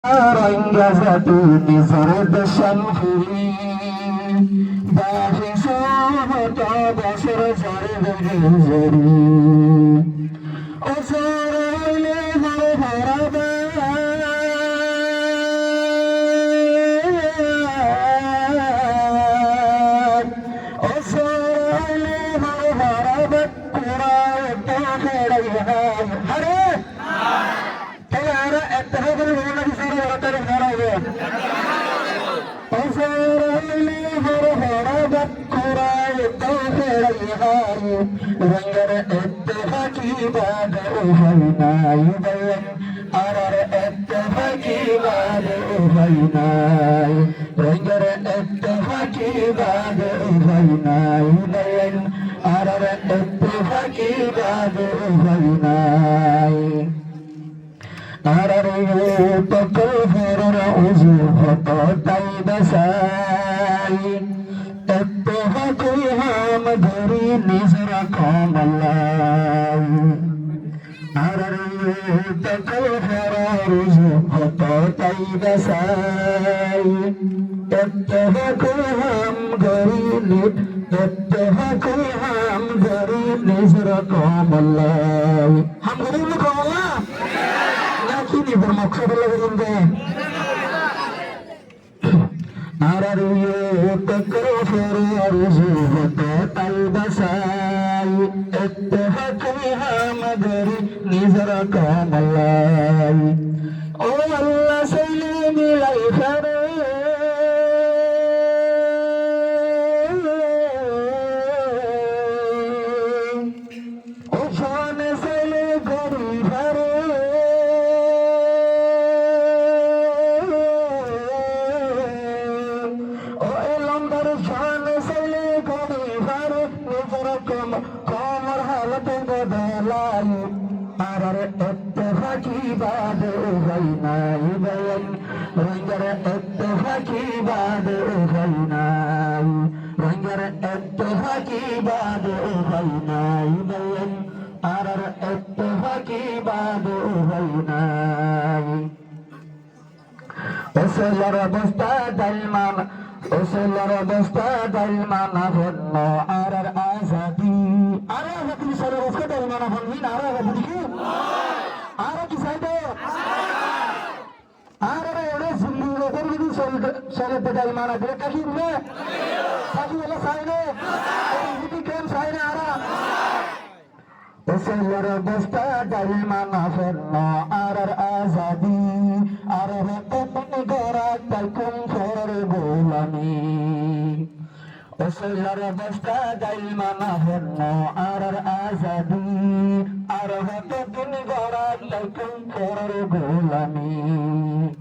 رنجزتني فرد شنفري باحث وتبصر فرد جزري أصار إليه فربا أصار إليه فربا قرأت خيرها حريف تيارا اتحاد الهولة بسارة ورطة الفراغة أصار إليه فربا قرأت خيرها رنجر اتفاقي بعد أهينا يبين أرر اتفاقي بعد أهينا رنجر اتفاقي بعد أهينا يبين أرر اتفاقي بعد أهينا أرر يتكفر رؤوسه طيب ساي اتفاقها مدري نزركم الله أرر يتكفر رؤوسه طيب ساي اتفاقها مدري نزركم الله هم غريب لكم الله لكن برمقصد الله بإذن أرريو تكرفر رزوه البساي اتفقها مدري نزركم الله أو الله سلم الأيخر وفان سلم قريفر قمر حالت بدلاي أرر اتفاقي بعد أهينا يبين رنجر اتفاقي بعد أهينا رنجر اتفاقي بعد أهينا يبين أرر اتفاقي بعد أهينا وسلر بستاد المعنى وسلر بستاد المعنى في النار الأسدي أرى لكن سلر بستاد المعنى في النار أرى لكن أرى كساده أرى يوم سلي لكن يدي سلر بستاد المعنى ده كذي ما كذي ولا ساينه يدي كم ساينه أرى وسلر بستاد المعنى في النار الأسدي أرى وسلر بستاد المنافر أرى الأزدي أرهت تنقرات لكم فرر غلامي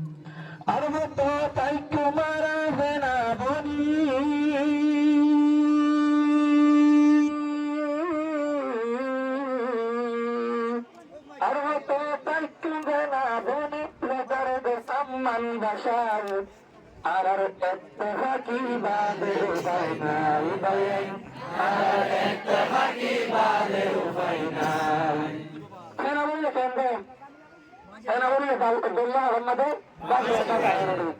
أرهت تيكم رافنا بني أرهت تيكم بني لدرد سمن بشار أرر اتفاقي بعد أهينا يبين أرر اتفاقي بعد أهينا أنا أقول لك أنا أقول لك عبد الله محمد بعد أتفاقي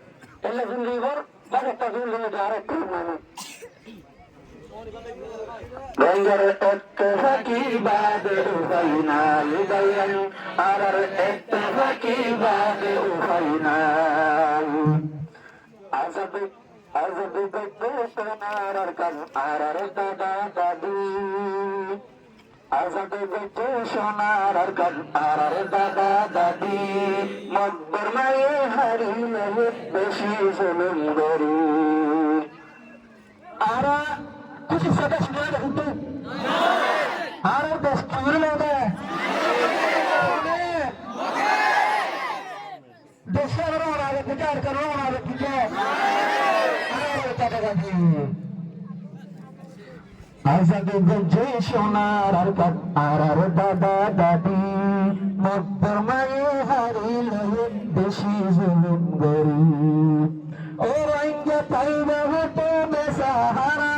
إلا في الليبر بعد التغيير لمجارة كرمانة رنجر اتفاقي بعد أهينا يبين أرر اتفاقي بعد أهينا أزد بكتوش نارركن أرردادا دادي أزد بكتوش نارركن أرردادا دادي مدبر ما يهري له بشي ظلم غري أرى كيف سدش نار هندو أرى دستور لده دستور على الدكار كرون على الدكار أزد গঞ্জে সোনার আরকান আরার দাদা দাদি মকবর মায়ে হারিলে বেশি জুলুম গরি ও রঙ্গে পাইবা হতে বেসাহারা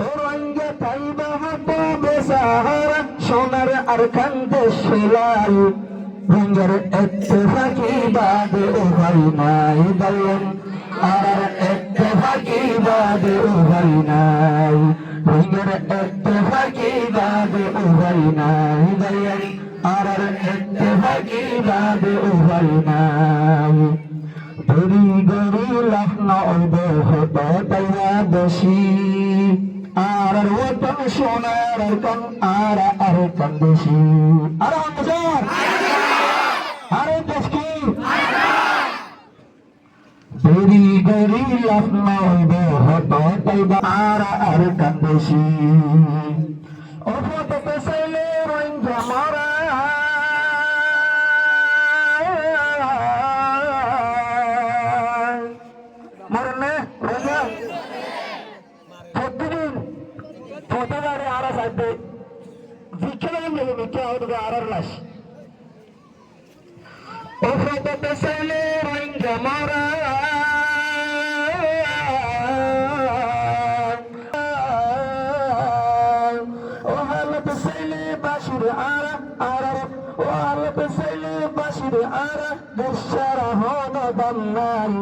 ও রঙ্গে পাইবা হতে বেসাহারা সোনার আর কান্দে সেলাই রঙের ইত্তেফাকি বাদে উভয় নাই বলেন আর ইত্তেফাকি বাদে উভয় নাই রঙের ইত্তেফাকি বাদে উভয় নাই বলেন আর ইত্তেফাকি বাদে উভয় নাই গরি গরি লখনৌ হতো তাইয়া দোষী আর ওতন সোনার কন আর কন দেশি আর হাজার আরে দেশকি গরি গরি লখনৌ হতো তাইয়া আর কন দেশি ও ফটো পেছাইলে রইঞ্জা মারা মরনে রোজা প্রতিদিন ফটোগাড়ি আরা সাইডে বিকেলে মিলে মিকে আউট আরার লাশ ও ফটো পেছাইলে রইঞ্জা মারা ও হালত সাইলে বাসির আরা আরার ও হালত সাইলে বাসির আরা দেশারা হন দন্নাই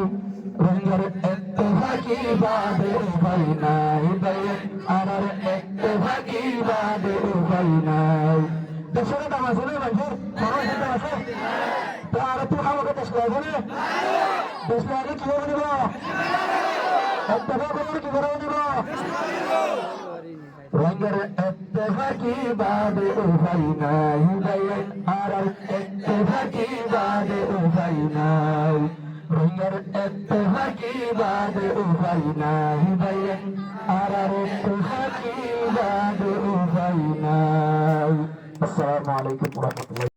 রঙের ইত্তেফাকি বাদে উভয় নাই বলেন আর ইত্তেফাকি বাদে উভয় নাই দেশের দাম আছে না মানুষের খরচ দাম আছে তো আর তুই আমাকে দেশ লাগবে না দেশ লাগে কি করে দিব ইত্তেফাক করে কি করে দিব রঙের ইত্তেফাকি বাদে উভয় নাই বলেন আর ইত্তেফাকি বাদে উভয় নাই রঙের ইত্তেফাকি বাদে উভয় নাই বলেন আর ইত্তেফাকি বাদে উভয় নাই। আসসালামু আলাইকুম ওয়া রাহমাতুল্লাহ।